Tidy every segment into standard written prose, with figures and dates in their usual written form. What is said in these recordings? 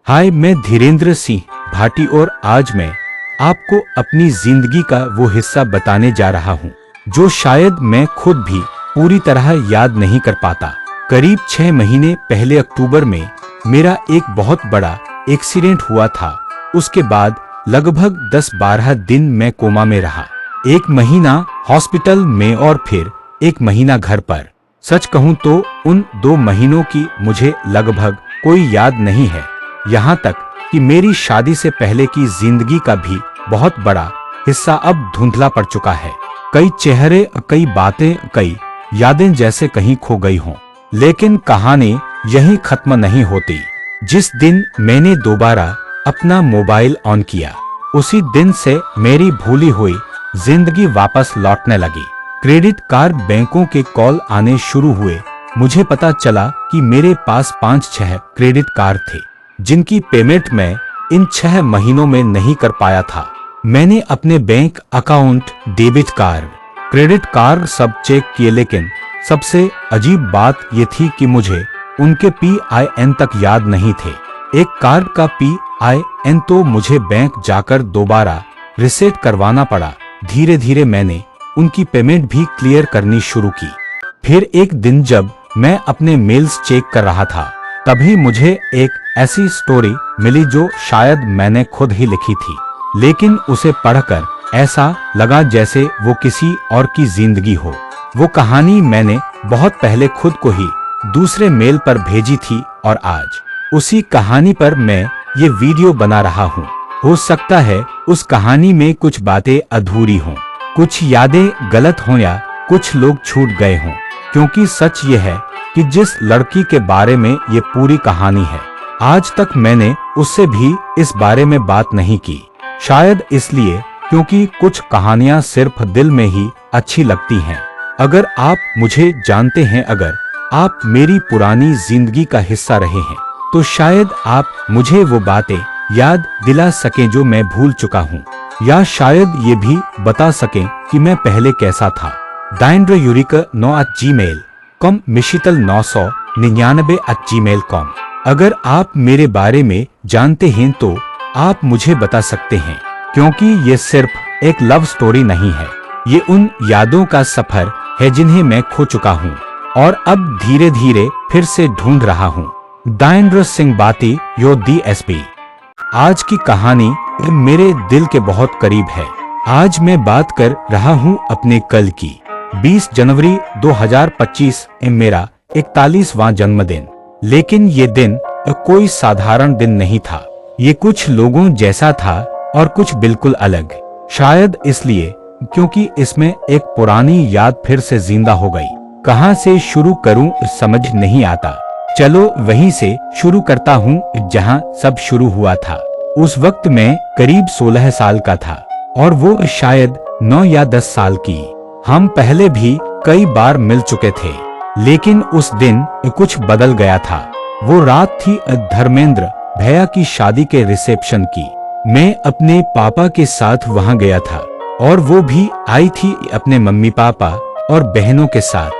हाय, मैं धीरेन्द्र सिंह भाटी और आज मैं आपको अपनी जिंदगी का वो हिस्सा बताने जा रहा हूँ जो शायद मैं खुद भी पूरी तरह याद नहीं कर पाता। करीब 6 महीने पहले अक्टूबर में मेरा एक बहुत बड़ा एक्सीडेंट हुआ था। उसके बाद लगभग 10-12 दिन मैं कोमा में रहा। 1 महीना हॉस्पिटल में और फिर 1 महीना घर पर। सच कहूँ तो उन 2 महीनों की मुझे लगभग कोई याद नहीं है। यहाँ तक कि मेरी शादी से पहले की जिंदगी का भी बहुत बड़ा हिस्सा अब धुंधला पड़ चुका है। कई चेहरे, कई बातें, कई यादें जैसे कहीं खो गई हों। लेकिन कहानी यहीं खत्म नहीं होती। जिस दिन मैंने दोबारा अपना मोबाइल ऑन किया, उसी दिन से मेरी भूली हुई जिंदगी वापस लौटने लगी। क्रेडिट कार्ड बैंकों के कॉल आने शुरू हुए। मुझे पता चला कि मेरे पास 5-6 क्रेडिट कार्ड थे जिनकी पेमेंट मैं इन 6 महीनों में नहीं कर पाया था। मैंने अपने bank account, debit card, credit card सब चेक किए, लेकिन सबसे अजीब बात ये थी कि मुझे उनके PIN तक याद नहीं थे। एक कार्ड का PIN तो मुझे बैंक जाकर दोबारा रीसेट करवाना पड़ा। धीरे धीरे मैंने उनकी पेमेंट भी क्लियर करनी शुरू की। फिर एक दिन जब मैं अपने मेल्स चेक कर रहा था, तभी मुझे एक ऐसी स्टोरी मिली जो शायद मैंने खुद ही लिखी थी, लेकिन उसे पढ़कर ऐसा लगा जैसे वो किसी और की जिंदगी हो। वो कहानी मैंने बहुत पहले खुद को ही दूसरे मेल पर भेजी थी और आज उसी कहानी पर मैं ये वीडियो बना रहा हूँ। हो सकता है उस कहानी में कुछ बातें अधूरी हों, कुछ यादें गलत हों या कुछ लोग छूट गए हों, क्योंकि सच ये है कि जिस लड़की के बारे में ये पूरी कहानी है, आज तक मैंने उससे भी इस बारे में बात नहीं की। शायद इसलिए क्योंकि कुछ कहानियां सिर्फ दिल में ही अच्छी लगती हैं। अगर आप मुझे जानते हैं, अगर आप मेरी पुरानी जिंदगी का हिस्सा रहे हैं, तो शायद आप मुझे वो बातें याद दिला सकें जो मैं भूल चुका हूँ, या शायद ये भी बता सकें कि मैं पहले कैसा था। daindreyurika9@gmail.com, mishital999@gmail.com। अगर आप मेरे बारे में जानते हैं तो आप मुझे बता सकते हैं, क्योंकि ये सिर्फ एक लव स्टोरी नहीं है। ये उन यादों का सफर है जिन्हें मैं खो चुका हूँ और अब धीरे धीरे फिर से ढूंढ रहा हूँ। दायेंद्र सिंह बाती, यो DSP। आज की कहानी मेरे दिल के बहुत करीब है। आज मैं बात कर रहा हूँ अपने कल की। 20 जनवरी 2025 मेरा 41वां जन्मदिन। लेकिन ये दिन कोई साधारण दिन नहीं था। ये कुछ लोगों जैसा था और कुछ बिल्कुल अलग। शायद इसलिए क्योंकि इसमें एक पुरानी याद फिर से जिंदा हो गई। कहाँ से शुरू करूं समझ नहीं आता। चलो वहीं से शुरू करता हूँ जहाँ सब शुरू हुआ था। उस वक्त मैं करीब 16 साल का था और वो शायद 9 या 10 साल की। हम पहले भी कई बार मिल चुके थे, लेकिन उस दिन कुछ बदल गया था। वो रात थी धर्मेंद्र भैया की शादी के रिसेप्शन की। मैं अपने पापा के साथ वहां गया था और वो भी आई थी अपने मम्मी पापा और बहनों के साथ।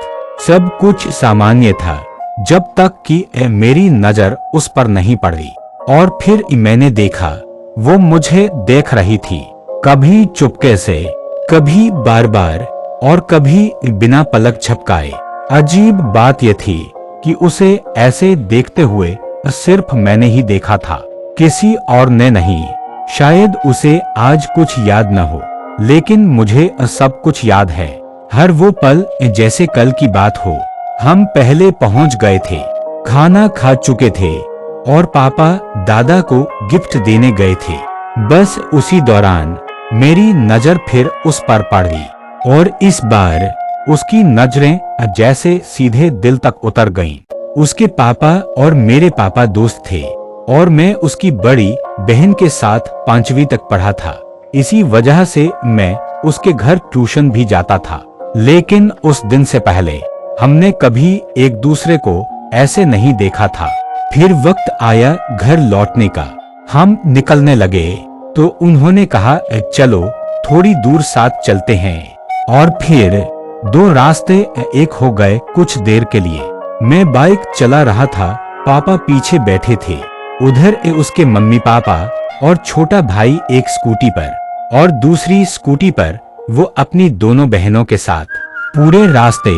सब कुछ सामान्य था जब तक कि मेरी नजर उस पर नहीं पड़ी। और फिर मैंने देखा, वो मुझे देख रही थी, कभी चुपके से, कभी बार बार और कभी बिना पलक झपकाए। अजीब बात यह थी कि उसे ऐसे देखते हुए सिर्फ मैंने ही देखा था, किसी और ने नहीं। शायद उसे आज कुछ याद न हो, लेकिन मुझे सब कुछ याद है। हर वो पल जैसे कल की बात हो। हम पहले पहुंच गए थे, खाना खा चुके थे और पापा दादा को गिफ्ट देने गए थे। बस उसी दौरान मेरी नजर फिर उस पर पड़ गई और इस बार उसकी नजरें जैसे सीधे दिल तक उतर गईं। उसके पापा और मेरे पापा दोस्त थे और मैं उसकी बड़ी बहन के साथ 5वीं तक पढ़ा था। इसी वजह से मैं उसके घर ट्यूशन भी जाता था। लेकिन उस दिन से पहले हमने कभी एक दूसरे को ऐसे नहीं देखा था। फिर वक्त आया घर लौटने का। हम निकलने लगे तो उन्होंने कहा, चलो थोड़ी दूर साथ चलते हैं। और फिर 2 रास्ते एक हो गए कुछ देर के लिए। मैं बाइक चला रहा था, पापा पीछे बैठे थे उधर उसके मम्मी पापा और छोटा भाई एक स्कूटी पर और दूसरी स्कूटी पर वो अपनी दोनों बहनों के साथ। पूरे रास्ते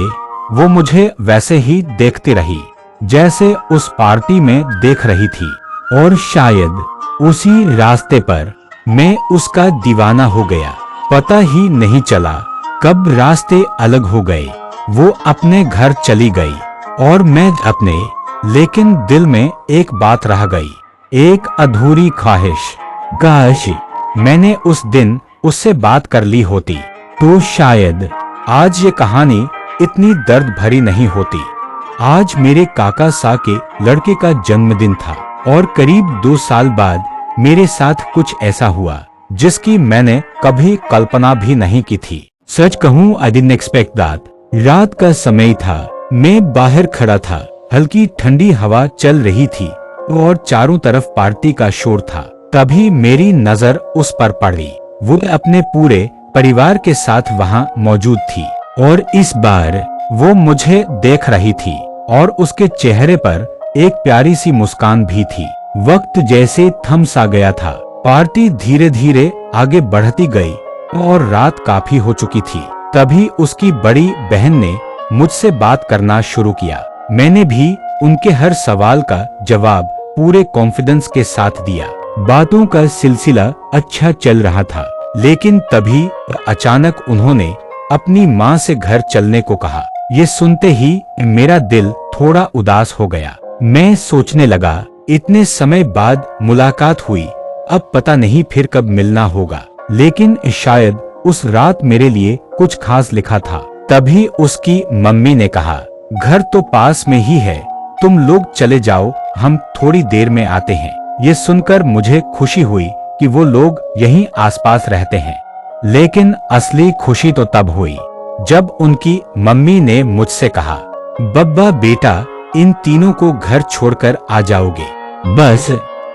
वो मुझे वैसे ही देखती रही जैसे उस पार्टी में देख रही थी, और शायद उसी रास्ते पर मैं उसका दीवाना हो गया। पता ही नहीं चला कब रास्ते अलग हो गए। वो अपने घर चली गई और मैं अपने, लेकिन दिल में एक बात रह गई, एक अधूरी ख्वाहिश। काश मैंने उस दिन उससे बात कर ली होती तो शायद आज ये कहानी इतनी दर्द भरी नहीं होती। आज मेरे काका सा के लड़के का जन्मदिन था और करीब 2 साल बाद मेरे साथ कुछ ऐसा हुआ जिसकी मैंने कभी कल्पना भी नहीं की थी। सच कहूँ, आई डिडंट एक्सपेक्ट दैट। रात का समय था, मैं बाहर खड़ा था, हल्की ठंडी हवा चल रही थी और चारों तरफ पार्टी का शोर था। तभी मेरी नजर उस पर पड़ी। वो अपने पूरे परिवार के साथ वहां मौजूद थी और इस बार वो मुझे देख रही थी और उसके चेहरे पर एक प्यारी सी मुस्कान भी थी। वक्त जैसे थम सा गया था। पार्टी धीरे धीरे आगे बढ़ती गई और रात काफी हो चुकी थी। तभी उसकी बड़ी बहन ने मुझसे बात करना शुरू किया। मैंने भी उनके हर सवाल का जवाब पूरे कॉन्फिडेंस के साथ दिया। बातों का सिलसिला अच्छा चल रहा था, लेकिन तभी अचानक उन्होंने अपनी माँ से घर चलने को कहा। ये सुनते ही मेरा दिल थोड़ा उदास हो गया। मैं सोचने लगा, इतने समय बाद मुलाकात हुई, अब पता नहीं फिर कब मिलना होगा। लेकिन शायद उस रात मेरे लिए कुछ खास लिखा था। तभी उसकी मम्मी ने कहा, घर तो पास में ही है, तुम लोग चले जाओ, हम थोड़ी देर में आते हैं। ये सुनकर मुझे खुशी हुई कि वो लोग यहीं आसपास रहते हैं। लेकिन असली खुशी तो तब हुई जब उनकी मम्मी ने मुझसे कहा, बब्बा बेटा, इन तीनों को घर छोड़कर आ जाओगे। बस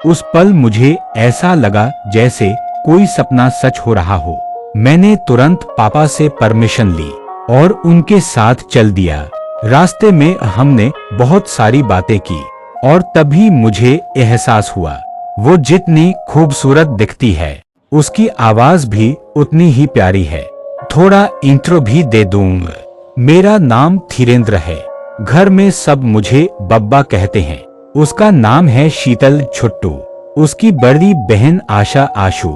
उस पल मुझे ऐसा लगा जैसे कोई सपना सच हो रहा हो। मैंने तुरंत पापा से परमिशन ली और उनके साथ चल दिया। रास्ते में हमने बहुत सारी बातें की और तभी मुझे एहसास हुआ, वो जितनी खूबसूरत दिखती है उसकी आवाज भी उतनी ही प्यारी है। थोड़ा इंट्रो भी दे दूंगा। मेरा नाम धीरेन्द्र है। घर में सब मुझे बब्बा कहते हैं। उसका नाम है शीतल छुट्टू। उसकी बड़ी बहन आशा आशु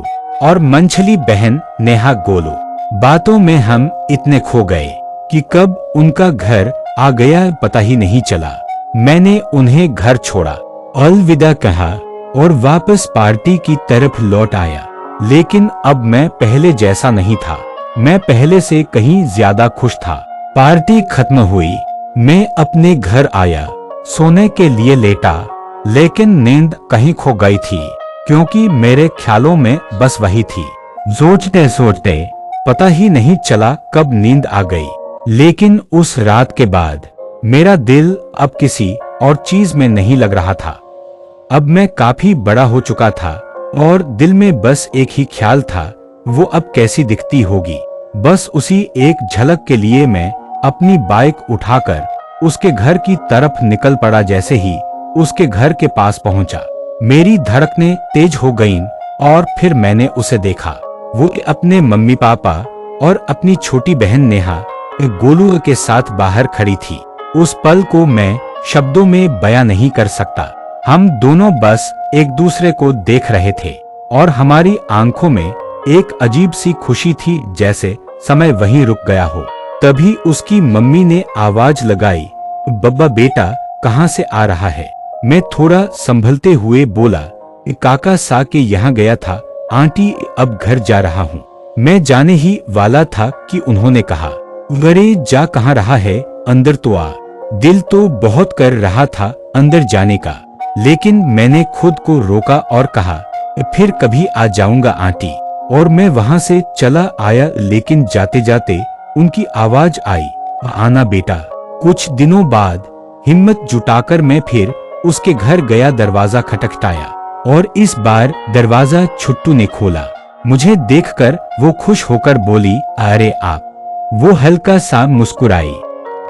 और मंझली बहन नेहा गोलू। बातों में हम इतने खो गए कि कब उनका घर आ गया पता ही नहीं चला। मैंने उन्हें घर छोड़ा, अलविदा कहा और वापस पार्टी की तरफ लौट आया। लेकिन अब मैं पहले जैसा नहीं था। मैं पहले से कहीं ज्यादा खुश था। पार्टी खत्म हुई, मैं अपने घर आया, सोने के लिए लेटा, लेकिन नींद कहीं खो गई थी क्योंकि मेरे ख्यालों में बस वही थी। सोचते सोचते पता ही नहीं चला कब नींद आ गई। लेकिन उस रात के बाद मेरा दिल अब किसी और चीज में नहीं लग रहा था। अब मैं काफी बड़ा हो चुका था और दिल में बस एक ही ख्याल था, वो अब कैसी दिखती होगी। बस उसी एक झलक के लिए मैं अपनी बाइक उठाकर उसके घर की तरफ निकल पड़ा। जैसे ही उसके घर के पास पहुंचा, मेरी धड़कनें तेज हो गईं और फिर मैंने उसे देखा। वो अपने मम्मी पापा और अपनी छोटी बहन नेहा गोलू के साथ बाहर खड़ी थी। उस पल को मैं शब्दों में बयां नहीं कर सकता। हम दोनों बस एक दूसरे को देख रहे थे और हमारी आंखों में एक अजीब सी खुशी थी, जैसे समय वहीं रुक गया हो। तभी उसकी मम्मी ने आवाज लगाई, बब्बा बेटा, कहाँ से आ रहा है? मैं थोड़ा संभलते हुए बोला, काका सा के यहाँ गया था आंटी, अब घर जा रहा हूँ। मैं जाने ही वाला था कि उन्होंने कहा, अरे जा कहाँ रहा है, अंदर तो आ। दिल तो बहुत कर रहा था अंदर जाने का, लेकिन मैंने खुद को रोका और कहा, फिर कभी आ जाऊंगा आंटी। और मैं वहां से चला आया, लेकिन जाते जाते उनकी आवाज आई, आना बेटा। कुछ दिनों बाद हिम्मत जुटाकर मैं फिर उसके घर गया। दरवाजा खटखटाया और इस बार दरवाजा छुट्टू ने खोला। मुझे देखकर वो खुश होकर बोली, अरे आप। वो हल्का सा मुस्कुराई,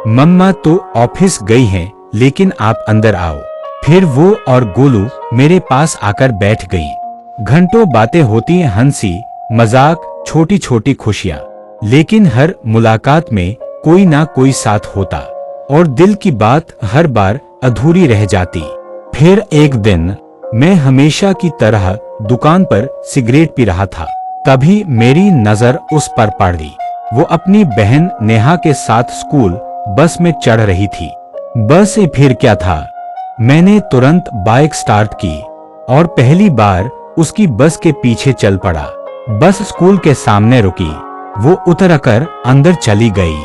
मम्मा तो ऑफिस गई हैं, लेकिन आप अंदर आओ। फिर वो और गोलू मेरे पास आकर बैठ गई। घंटों बातें होती, हंसी मजाक, छोटी छोटी खुशियां, लेकिन हर मुलाकात में कोई ना कोई साथ होता और दिल की बात हर बार अधूरी रह जाती। फिर एक दिन मैं हमेशा की तरह दुकान पर सिगरेट पी रहा था। तभी मेरी नजर उस पर पड़ी। वो अपनी बहन नेहा के साथ स्कूल बस में चढ़ रही थी। बस फिर क्या था, मैंने तुरंत बाइक स्टार्ट की और पहली बार उसकी बस के पीछे चल पड़ा। बस स्कूल के सामने रुकी। वो उतरकर अंदर चली गई।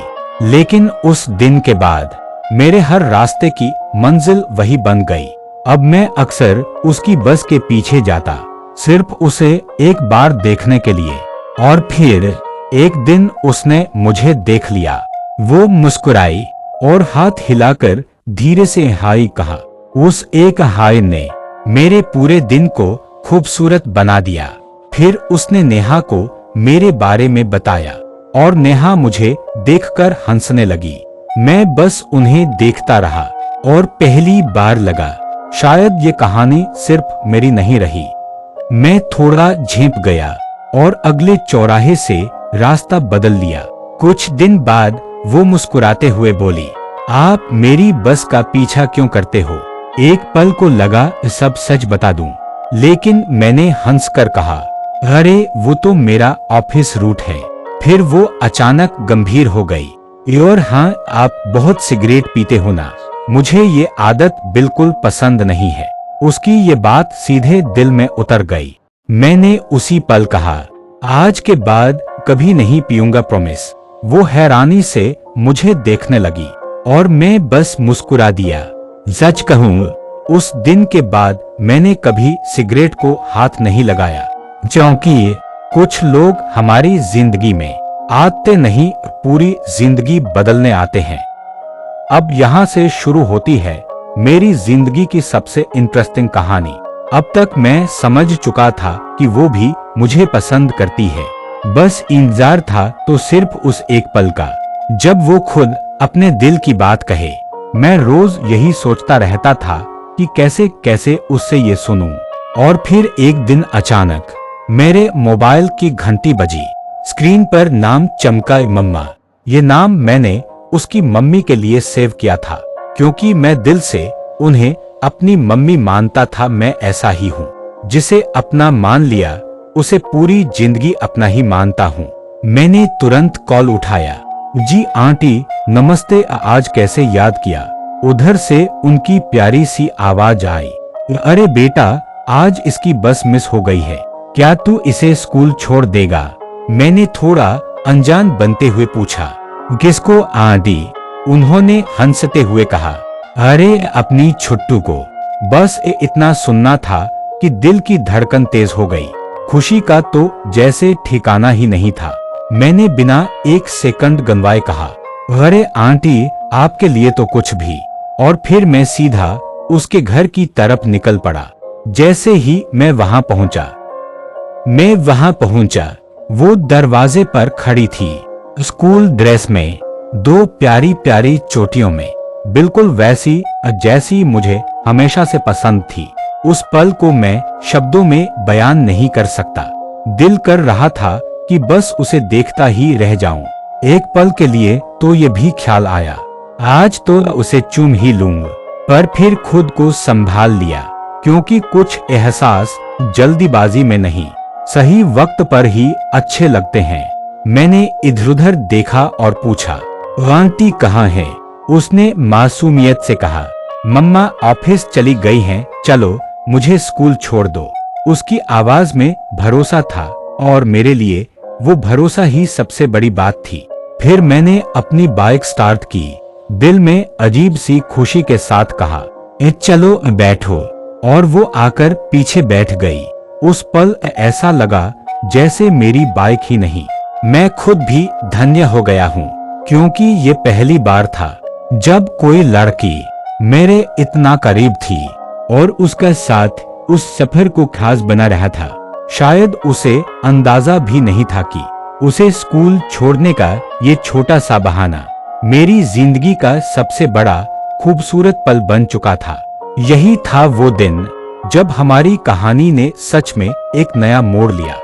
लेकिन उस दिन के बाद मेरे हर रास्ते की मंजिल वही बन गई। अब मैं अक्सर उसकी बस के पीछे जाता, सिर्फ उसे एक बार देखने के लिए। और फिर एक दिन उसने मुझे देख लिया। वो मुस्कुराई और हाथ हिलाकर धीरे से हाय कहा। उस एक हाय ने मेरे पूरे दिन को खूबसूरत बना दिया। फिर उसने नेहा को मेरे बारे में बताया और नेहा मुझे देखकर हंसने लगी। मैं बस उन्हें देखता रहा और पहली बार लगा शायद ये कहानी सिर्फ मेरी नहीं रही। मैं थोड़ा झेंप गया और अगले चौराहे से रास्ता बदल लिया। कुछ दिन बाद वो मुस्कुराते हुए बोली, आप मेरी बस का पीछा क्यों करते हो? एक पल को लगा सब सच बता दूं, लेकिन मैंने हंसकर कहा, अरे वो तो मेरा ऑफिस रूट है। फिर वो अचानक गंभीर हो गई। और हाँ, आप बहुत सिगरेट पीते हो ना? मुझे ये आदत बिल्कुल पसंद नहीं है। उसकी ये बात सीधे दिल में उतर गई। मैंने उसी पल कहा, आज के बाद कभी नहीं पीऊंगा, प्रॉमिस। वो हैरानी से मुझे देखने लगी और मैं बस मुस्कुरा दिया। सच कहूं, उस दिन के बाद मैंने कभी सिगरेट को हाथ नहीं लगाया, क्योंकि कुछ लोग हमारी जिंदगी में आते नहीं, पूरी जिंदगी बदलने आते हैं। अब यहाँ से शुरू होती है मेरी जिंदगी की सबसे इंटरेस्टिंग कहानी। अब तक मैं समझ चुका था कि वो भी मुझे पसंद करती है। बस इंतजार था तो सिर्फ उस एक पल का, जब वो खुद अपने दिल की बात कहे। मैं रोज यही सोचता रहता था कि कैसे कैसे उससे ये सुनूं। और फिर एक दिन अचानक मेरे मोबाइल की घंटी बजी। स्क्रीन पर नाम चमका, मम्मा। ये नाम मैंने उसकी मम्मी के लिए सेव किया था, क्योंकि मैं दिल से उन्हें अपनी मम्मी मानता था। मैं ऐसा ही हूँ, जिसे अपना मान लिया उसे पूरी जिंदगी अपना ही मानता हूँ। मैंने तुरंत कॉल उठाया। जी आंटी नमस्ते, आज कैसे याद किया? उधर से उनकी प्यारी सी आवाज आई, अरे बेटा, आज इसकी बस मिस हो गई है, क्या तू इसे स्कूल छोड़ देगा? मैंने थोड़ा अनजान बनते हुए पूछा। किसको आंटी? उन्होंने हंसते हुए कहा, अरे अपनी छुट्टू को। बस इतना सुनना था कि दिल की धड़कन तेज हो गई। खुशी का तो जैसे ठिकाना ही नहीं था। मैंने बिना एक सेकंड गंवाए कहा, अरे आंटी, आपके लिए तो कुछ भी। और फिर मैं सीधा उसके घर की तरफ निकल पड़ा। जैसे ही मैं वहां पहुंचा, वो दरवाजे पर खड़ी थी, स्कूल ड्रेस में, दो प्यारी प्यारी चोटियों में, बिल्कुल वैसी जैसी मुझे हमेशा से पसंद थी। उस पल को मैं शब्दों में बयान नहीं कर सकता। दिल कर रहा था कि बस उसे देखता ही रह जाऊं। एक पल के लिए तो ये भी ख्याल आया, आज तो उसे चूम ही लूंगा। पर फिर खुद को संभाल लिया, क्योंकि कुछ एहसास जल्दीबाजी में नहीं, सही वक्त पर ही अच्छे लगते हैं। मैंने इधर उधर देखा और पूछा, आंटी कहाँ है? उसने मासूमियत से कहा, मम्मा ऑफिस चली गई हैं, चलो मुझे स्कूल छोड़ दो। उसकी आवाज में भरोसा था और मेरे लिए वो भरोसा ही सबसे बड़ी बात थी। फिर मैंने अपनी बाइक स्टार्ट की, दिल में अजीब सी खुशी के साथ कहा, चलो बैठो। और वो आकर पीछे बैठ गई। उस पल ऐसा लगा जैसे मेरी बाइक ही नहीं, मैं खुद भी धन्य हो गया हूँ, क्योंकि ये पहली बार था जब कोई लड़की मेरे इतना करीब थी और उसका साथ उस सफर को खास बना रहा था। शायद उसे अंदाजा भी नहीं था कि उसे स्कूल छोड़ने का ये छोटा सा बहाना मेरी जिंदगी का सबसे बड़ा खूबसूरत पल बन चुका था। यही था वो दिन जब हमारी कहानी ने सच में एक नया मोड़ लिया।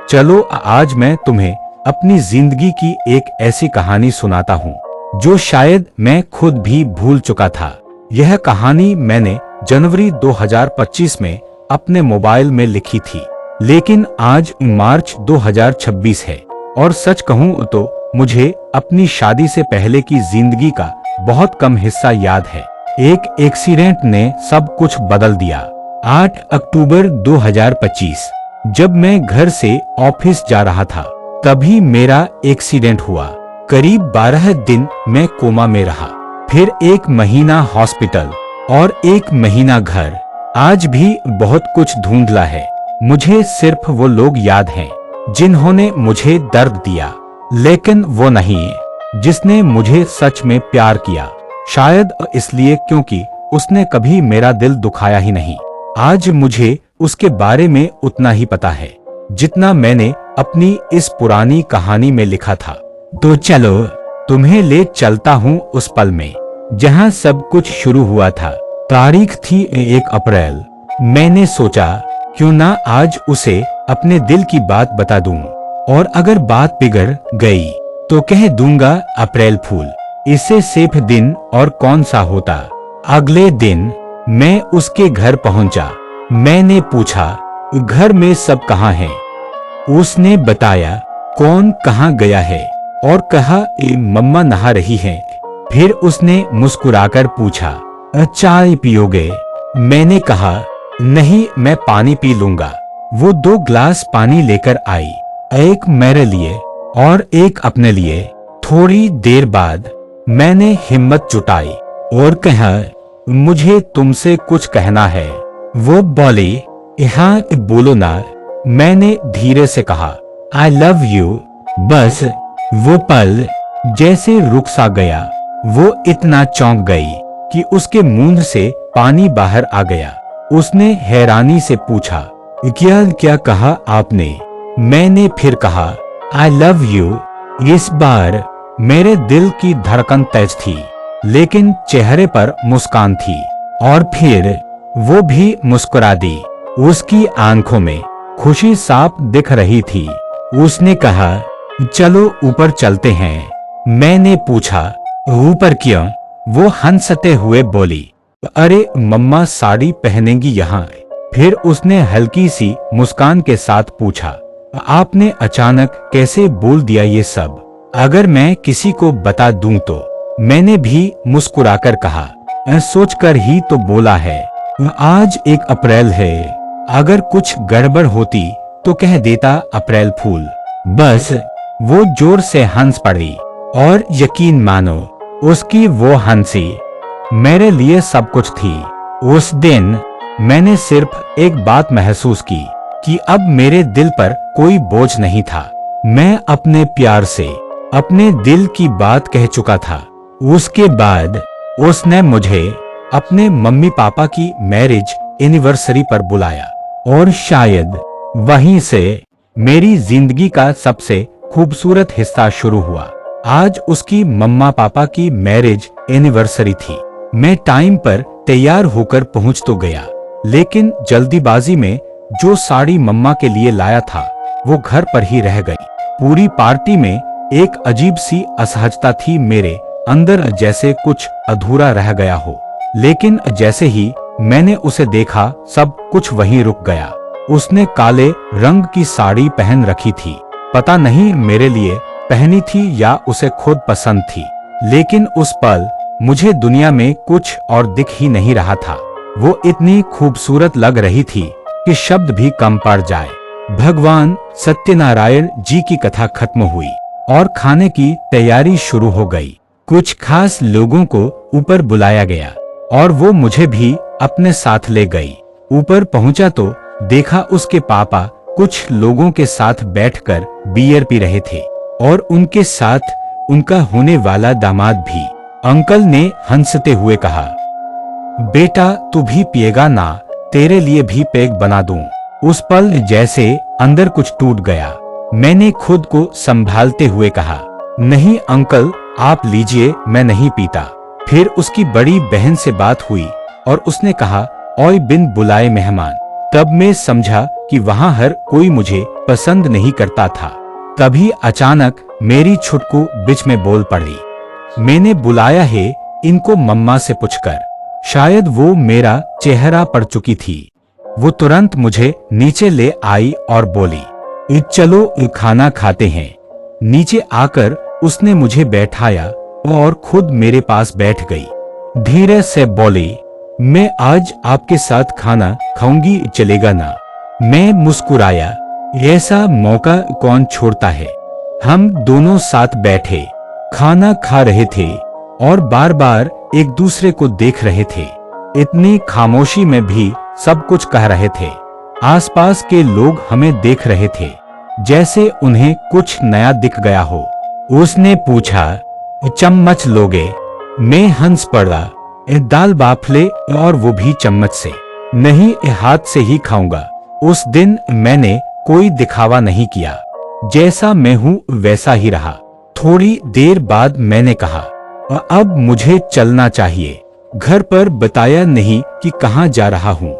चलो आज मैं तुम्हें अपनी जिंदगी की एक ऐसी कहानी सुनाता हूँ जो शायद मैं खुद भी भूल चुका था। यह कहानी मैंने जनवरी 2025 में अपने मोबाइल में लिखी थी, लेकिन आज मार्च 2026 है और सच कहूँ तो मुझे अपनी शादी से पहले की जिंदगी का बहुत कम हिस्सा याद है। एक एक्सीडेंट ने सब कुछ बदल दिया। 8 अक्टूबर 2025 जब मैं घर से ऑफिस जा रहा था, तभी मेरा एक्सीडेंट हुआ। करीब 12 दिन मैं कोमा में रहा, फिर 1 महीना हॉस्पिटल और 1 महीना घर। आज भी बहुत कुछ धुंधला है। मुझे सिर्फ वो लोग याद हैं जिन्होंने मुझे दर्द दिया, लेकिन वो नहीं जिसने मुझे सच में प्यार किया। शायद इसलिए क्योंकि उसने कभी मेरा दिल दुखाया ही नहीं। आज मुझे उसके बारे में उतना ही पता है जितना मैंने अपनी इस पुरानी कहानी में लिखा था। तो चलो तुम्हें ले चलता हूँ उस पल में जहाँ सब कुछ शुरू हुआ था। तारीख थी 1 अप्रैल। मैंने सोचा क्यों ना आज उसे अपने दिल की बात बता दूं, और अगर बात बिगड़ गई तो कह दूंगा अप्रैल फूल। इससे सेफ दिन और कौन सा होता। अगले दिन मैं उसके घर पहुंचा। मैंने पूछा घर में सब कहाँ हैं? उसने बताया कौन कहाँ गया है और कहा मम्मा नहा रही हैं। फिर उसने मुस्कुराकर पूछा चाय पियोगे? मैंने कहा नहीं, मैं पानी पी लूंगा। वो 2 ग्लास पानी लेकर आई, एक मेरे लिए और एक अपने लिए। थोड़ी देर बाद मैंने हिम्मत जुटाई और कहा मुझे तुमसे कुछ कहना है। वो बोली हाँ बोलो ना। मैंने धीरे से कहा आई लव यू। बस वो पल जैसे रुक सा गया। वो इतना चौंक गई कि उसके मुंह से पानी बाहर आ गया। उसने हैरानी से पूछा क्या क्या कहा आपने? मैंने फिर कहा आई लव यू। इस बार मेरे दिल की धड़कन तेज थी, लेकिन चेहरे पर मुस्कान थी। और फिर वो भी मुस्कुरा दी। उसकी आंखों में खुशी साफ दिख रही थी। उसने कहा चलो ऊपर चलते हैं। मैंने पूछा ऊपर क्यों? वो हंसते हुए बोली अरे मम्मा साड़ी पहनेंगी यहाँ। फिर उसने हल्की सी मुस्कान के साथ पूछा आपने अचानक कैसे बोल दिया ये सब? अगर मैं किसी को बता दूं तो? मैंने भी मुस्कुराकर कहा सोचकर ही तो बोला है। आज 1 अप्रैल है। अगर कुछ गड़बड़ होती तो कह देता अप्रैल फूल। बस वो जोर से हंस पड़ी और यकीन मानो उसकी वो हंसी मेरे लिए सब कुछ थी। उस दिन मैंने सिर्फ एक बात महसूस की कि अब मेरे दिल पर कोई बोझ नहीं था। मैं अपने प्यार से अपने दिल की बात कह चुका था। उसके बाद उसने मुझे अपने मम्मी पापा की मैरिज एनिवर्सरी पर बुलाया और शायद वहीं से मेरी जिंदगी का सबसे खूबसूरत हिस्सा शुरू हुआ। आज उसकी मम्मा पापा की मैरिज एनिवर्सरी थी। मैं टाइम पर तैयार होकर पहुंच तो गया, लेकिन जल्दीबाजी में जो साड़ी मम्मा के लिए लाया था वो घर पर ही रह गई। पूरी पार्टी में एक अजीब सी असहजता थी मेरे अंदर, जैसे कुछ अधूरा रह गया हो। लेकिन जैसे ही मैंने उसे देखा सब कुछ वहीं रुक गया। उसने काले रंग की साड़ी पहन रखी थी। पता नहीं मेरे लिए पहनी थी या उसे खुद पसंद थी, लेकिन उस पल मुझे दुनिया में कुछ और दिख ही नहीं रहा था। वो इतनी खूबसूरत लग रही थी कि शब्द भी कम पड़ जाए। भगवान सत्यनारायण जी की कथा खत्म हुई और खाने की तैयारी शुरू हो गई। कुछ खास लोगों को ऊपर बुलाया गया और वो मुझे भी अपने साथ ले गई। ऊपर पहुंचा तो देखा उसके पापा कुछ लोगों के साथ बैठकर बियर पी रहे थे और उनके साथ उनका होने वाला दामाद भी। अंकल ने हंसते हुए कहा बेटा तू भी पिएगा ना? तेरे लिए भी पैक बना दूं। उस पल जैसे अंदर कुछ टूट गया। मैंने खुद को संभालते हुए कहा नहीं अंकल आप लीजिए, मैं नहीं पीता। फिर उसकी बड़ी बहन से बात हुई और उसने कहा और बिन बुलाए मेहमान। तब मैं समझा कि वहां हर कोई मुझे पसंद नहीं करता था। तभी अचानक मेरी छुटकू बीच में बोल पड़ी, मैंने बुलाया है इनको मम्मा से पूछकर। शायद वो मेरा चेहरा पढ़ चुकी थी। वो तुरंत मुझे नीचे ले आई और बोली, चलो खाना खाते हैं। नीचे आकर उसने मुझे बैठाया और खुद मेरे पास बैठ गई। धीरे से बोली, मैं आज आपके साथ खाना खाऊंगी, चलेगा ना? मैं मुस्कुराया, ऐसा मौका कौन छोड़ता है। हम दोनों साथ बैठे, खाना खा रहे थे और बार बार एक दूसरे को देख रहे थे। इतनी खामोशी में भी सब कुछ कह रहे थे। आसपास के लोग हमें देख रहे थे, जैसे उन्हें कुछ नया दिख गया हो। उसने पूछा, चम्मच लोगे? मैं हंस पड़ा, दाल बाफले और वो भी चम्मच से। नहीं, हाथ से ही खाऊंगा। उस दिन मैंने कोई दिखावा नहीं किया, जैसा मैं हूँ वैसा ही रहा। थोड़ी देर बाद मैंने कहा, अब मुझे चलना चाहिए। घर पर बताया नहीं कि कहाँ जा रहा हूँ।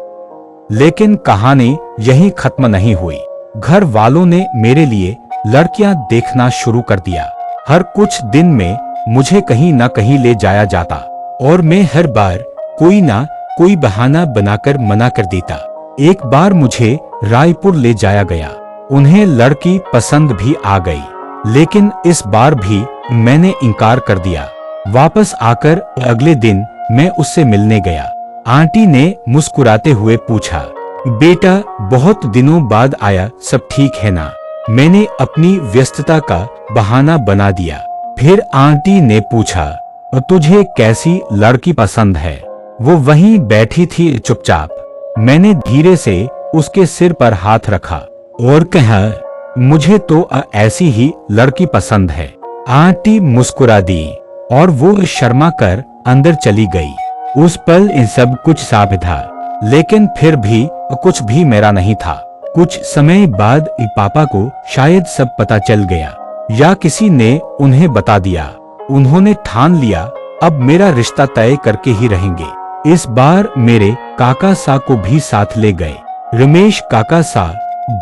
लेकिन कहानी यहीं खत्म नहीं हुई। घर वालों ने मेरे लिए लड़कियां देखना शुरू कर दिया। हर कुछ दिन में मुझे कहीं न कहीं ले जाया जाता और मैं हर बार कोई ना कोई बहाना बनाकर मना कर देता। एक बार मुझे रायपुर ले जाया गया। उन्हें लड़की पसंद भी आ गई, लेकिन इस बार भी मैंने इनकार कर दिया। वापस आकर अगले दिन मैं उससे मिलने गया। आंटी ने मुस्कुराते हुए पूछा, बेटा बहुत दिनों बाद आया, सब ठीक है ना? मैंने अपनी व्यस्तता का बहाना बना दिया। फिर आंटी ने पूछा, तुझे कैसी लड़की पसंद है? वो वहीं बैठी थी चुपचाप। मैंने धीरे से उसके सिर पर हाथ रखा और कहा, मुझे तो ऐसी ही लड़की पसंद है। आंटी मुस्कुरा दी और वो शर्मा कर अंदर चली गई। उस पल इन सब कुछ साफ था, लेकिन फिर भी कुछ भी मेरा नहीं था। कुछ समय बाद पापा को शायद सब पता चल गया या किसी ने उन्हें बता दिया। उन्होंने ठान लिया अब मेरा रिश्ता तय करके ही रहेंगे। इस बार मेरे काका सा को भी साथ ले गए। रमेश काका सा,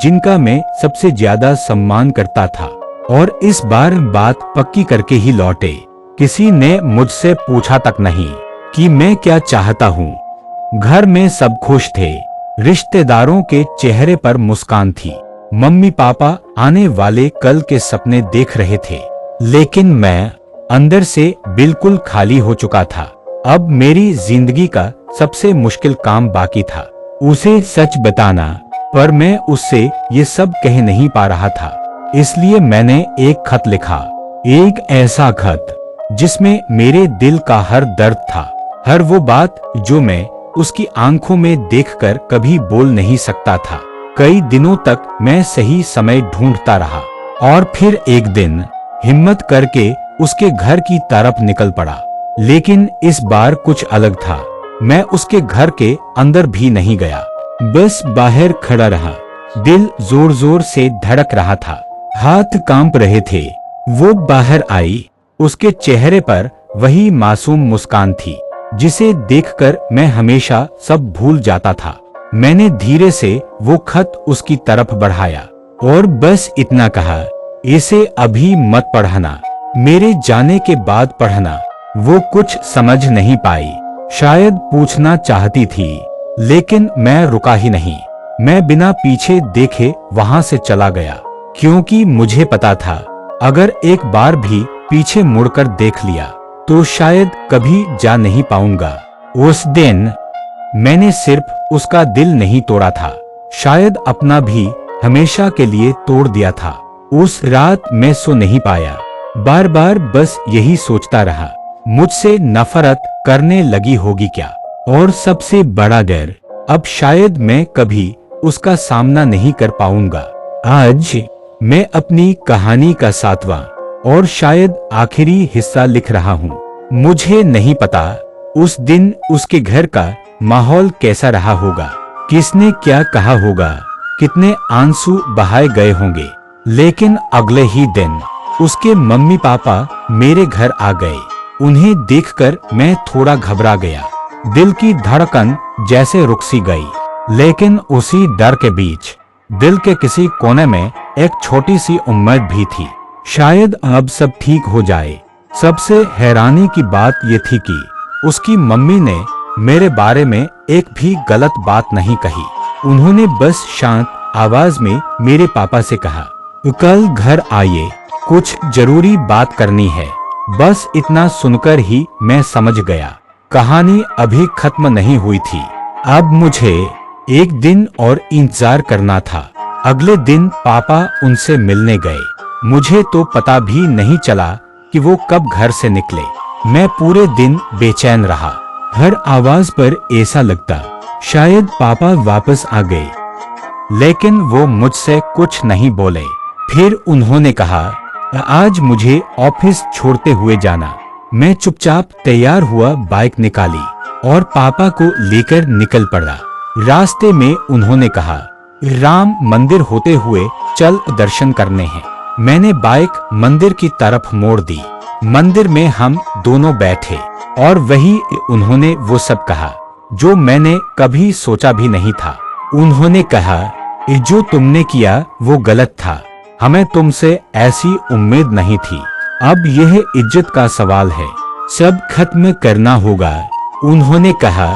जिनका मैं सबसे ज्यादा सम्मान करता था, और इस बार बात पक्की करके ही लौटे। किसी ने मुझसे पूछा तक नहीं कि मैं क्या चाहता हूँ। घर में सब खुश थे। रिश्तेदारों के चेहरे पर मुस्कान थी। मम्मी पापा आने वाले कल के सपने देख रहे थे, लेकिन मैं अंदर से बिल्कुल खाली हो चुका था। अब मेरी जिंदगी का सबसे मुश्किल काम बाकी था, उसे सच बताना। पर मैं उससे ये सब कह नहीं पा रहा था, इसलिए मैंने एक खत लिखा। एक ऐसा खत जिसमें मेरे दिल का हर दर्द था, हर वो बात जो मैं उसकी आंखों में देखकर कभी बोल नहीं सकता था। कई दिनों तक मैं सही समय ढूंढता रहा और फिर एक दिन हिम्मत करके उसके घर की तरफ निकल पड़ा। लेकिन इस बार कुछ अलग था। मैं उसके घर के अंदर भी नहीं गया, बस बाहर खड़ा रहा। दिल जोर जोर से धड़क रहा था, हाथ कांप रहे थे। वो बाहर आई। उसके चेहरे पर वही मासूम मुस्कान थी जिसे देखकर मैं हमेशा सब भूल जाता था। मैंने धीरे से वो खत उसकी तरफ बढ़ाया और बस इतना कहा, इसे अभी मत पढ़ना, मेरे जाने के बाद पढ़ना। वो कुछ समझ नहीं पाई, शायद पूछना चाहती थी, लेकिन मैं रुका ही नहीं। मैं बिना पीछे देखे वहां से चला गया, क्योंकि मुझे पता था अगर एक बार भी पीछे मुड़कर देख लिया तो शायद कभी जा नहीं पाऊंगा। उस दिन मैंने सिर्फ उसका दिल नहीं तोड़ा था, शायद अपना भी हमेशा के लिए तोड़ दिया था। उस रात मैं सो नहीं पाया, बार बार बस यही सोचता रहा, मुझसे नफरत करने लगी होगी क्या? और सबसे बड़ा डर, अब शायद मैं कभी उसका सामना नहीं कर पाऊंगा। आज मैं अपनी कहानी का 7वां और शायद आखिरी हिस्सा लिख रहा हूँ। मुझे नहीं पता उस दिन उसके घर का माहौल कैसा रहा होगा, किसने क्या कहा होगा, कितने आंसू बहाए गए होंगे। लेकिन अगले ही दिन उसके मम्मी पापा मेरे घर आ गए। उन्हें देखकर मैं थोड़ा घबरा गया। दिल की धड़कन जैसे रुक सी गई। लेकिन उसी डर के बीच दिल के किसी कोने में एक छोटी सी उम्मीद भी थी, शायद अब सब ठीक हो जाए। सबसे हैरानी की बात ये थी कि उसकी मम्मी ने मेरे बारे में एक भी गलत बात नहीं कही। उन्होंने बस शांत आवाज में मेरे पापा से कहा, कल घर आइए, कुछ जरूरी बात करनी है। बस इतना सुनकर ही मैं समझ गया कहानी अभी खत्म नहीं हुई थी। अब मुझे एक दिन और इंतजार करना था। अगले दिन पापा उनसे मिलने गए। मुझे तो पता भी नहीं चला कि वो कब घर से निकले। मैं पूरे दिन बेचैन रहा। हर आवाज पर ऐसा लगता शायद पापा वापस आ गए, लेकिन वो मुझसे कुछ नहीं बोले। फिर उन्होंने कहा, आज मुझे ऑफिस छोड़ते हुए जाना। मैं चुपचाप तैयार हुआ, बाइक निकाली और पापा को लेकर निकल पड़ा। रास्ते में उन्होंने कहा, राम मंदिर होते हुए चल, दर्शन करने हैं। मैंने बाइक मंदिर की तरफ मोड़ दी। मंदिर में हम दोनों बैठे और वही उन्होंने वो सब कहा जो मैंने कभी सोचा भी नहीं था। उन्होंने कहा, जो तुमने किया वो गलत था। हमें तुमसे ऐसी उम्मीद नहीं थी। अब यह इज्जत का सवाल है, सब खत्म करना होगा। उन्होंने कहा,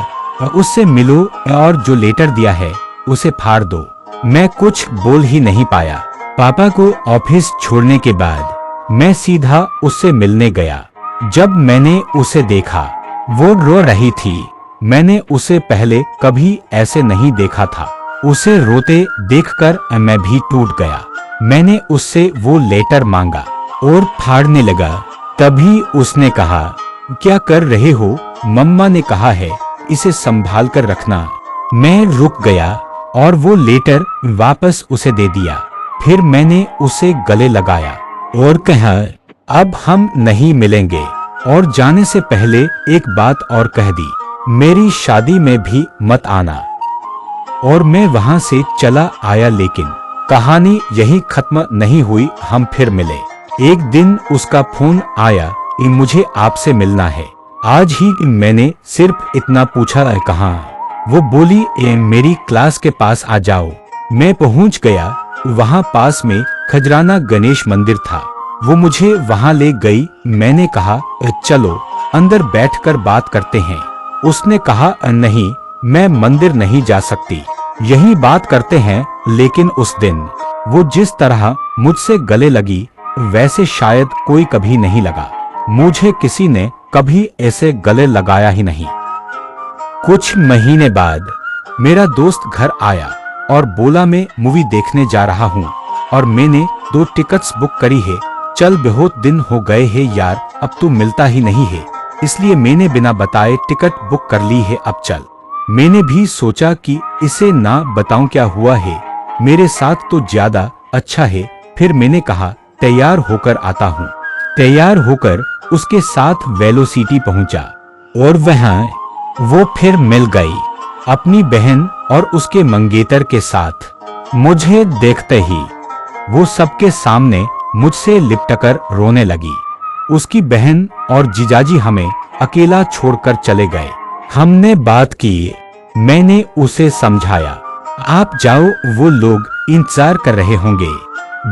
उससे मिलो और जो लेटर दिया है उसे फाड़ दो। मैं कुछ बोल ही नहीं पाया। पापा को ऑफिस छोड़ने के बाद मैं सीधा उससे मिलने गया। जब मैंने उसे देखा, वो रो रही थी। मैंने उसे पहले कभी ऐसे नहीं देखा था। उसे रोते देखकर मैं भी टूट गया। मैंने उससे वो लेटर मांगा और फाड़ने लगा। तभी उसने कहा, क्या कर रहे हो? मम्मा ने कहा है इसे संभाल कर रखना। मैं रुक गया और वो लेटर वापस उसे दे दिया। फिर मैंने उसे गले लगाया और कहा, अब हम नहीं मिलेंगे। और जाने से पहले एक बात और कह दी, मेरी शादी में भी मत आना। और मैं वहां से चला आया। लेकिन कहानी यही खत्म नहीं हुई। हम फिर मिले। एक दिन उसका फोन आया, मुझे आपसे मिलना है। आज ही मैंने सिर्फ इतना पूछा, कहाँ? वो बोली, मेरी क्लास के पास आ जाओ। मैं पहुंच गया। वहां पास में खजराना गणेश मंदिर था। वो मुझे वहां ले गई। मैंने कहा, चलो अंदर बैठकर बात करते हैं। उसने कहा, नहीं, मैं मंदिर नहीं जा सकती, यही बात करते हैं। लेकिन उस दिन वो जिस तरह मुझसे गले लगी वैसे शायद कोई कभी नहीं लगा। मुझे किसी ने कभी ऐसे गले लगाया ही नहीं। कुछ महीने बाद मेरा दोस्त घर आया और बोला, मैं मूवी देखने जा रहा हूँ और मैंने 2 टिकट्स बुक करी है। चल, बहुत दिन हो गए हैं यार, अब तू मिलता ही नहीं है, इसलिए मैंने बिना बताए टिकट बुक कर ली है, अब चल। मैंने भी सोचा कि इसे ना बताऊं क्या हुआ है, मेरे साथ तो ज्यादा अच्छा है। फिर मैंने कहा, तैयार होकर आता हूँ। तैयार होकर उसके साथ वेलोसिटी पहुंचा और वहां वो फिर मिल गई अपनी बहन और उसके मंगेतर के साथ। मुझे देखते ही वो सबके सामने मुझसे लिपटकर रोने लगी। उसकी बहन और जीजाजी हमें अकेला छोड़कर चले गए। हमने बात की। मैंने उसे समझाया, आप जाओ, वो लोग इंतजार कर रहे होंगे।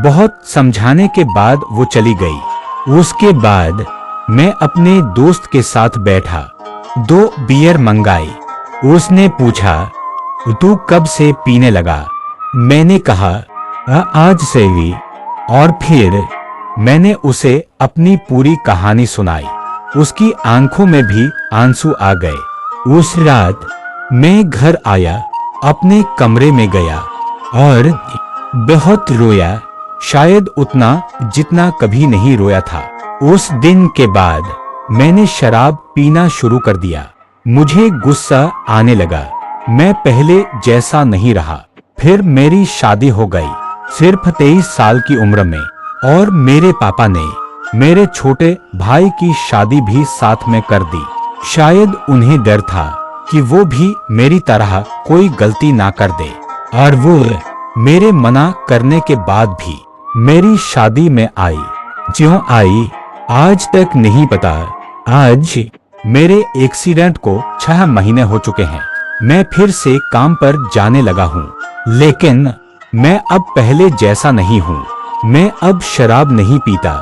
बहुत समझाने के बाद वो चली गई। उसके बाद मैं अपने दोस्त के साथ बैठा, 2 बियर मंगाई। उसने पूछा, तू कब से पीने लगा? मैंने कहा, आज से भी। और फिर मैंने उसे अपनी पूरी कहानी सुनाई। उसकी आंखों में भी आंसू आ गए। उस रात मैं घर आया, अपने कमरे में गया और बहुत रोया, शायद उतना जितना कभी नहीं रोया था। उस दिन के बाद मैंने शराब पीना शुरू कर दिया। मुझे गुस्सा आने लगा। मैं पहले जैसा नहीं रहा। फिर मेरी शादी हो गई, सिर्फ 23 साल की उम्र में। और मेरे पापा ने मेरे छोटे भाई की शादी भी साथ में कर दी। शायद उन्हें डर था कि वो भी मेरी तरह कोई गलती ना कर दे। और वो मेरे मना करने के बाद भी मेरी शादी में आई। क्यों आई आज तक नहीं पता। आज मेरे एक्सीडेंट को 6 महीने हो चुके हैं। मैं फिर से काम पर जाने लगा हूँ, लेकिन मैं अब पहले जैसा नहीं हूँ। मैं अब शराब नहीं पीता,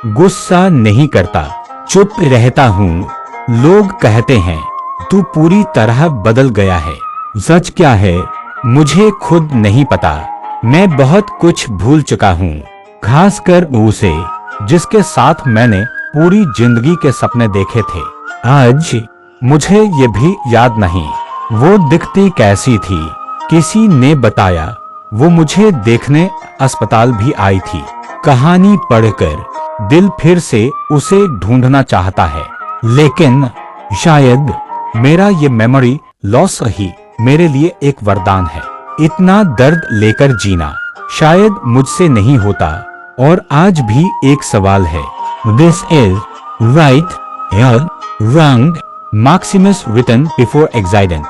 गुस्सा नहीं करता, चुप रहता हूँ। लोग कहते हैं तू पूरी तरह बदल गया है। सच क्या है मुझे खुद नहीं पता। मैं बहुत कुछ भूल चुका हूँ, खासकर उसे जिसके साथ मैंने पूरी जिंदगी के सपने देखे थे। आज मुझे ये भी याद नहीं वो दिखती कैसी थी। किसी ने बताया वो मुझे देखने अस्पताल भी आई थी। कहानी पढ़कर दिल फिर से उसे ढूंढना चाहता है, लेकिन शायद मेरा ये मेमोरी लॉस ही मेरे लिए एक वरदान है। इतना दर्द लेकर जीना शायद मुझसे नहीं होता। और आज भी एक सवाल है, this is right or wrong? Maximus written before accident.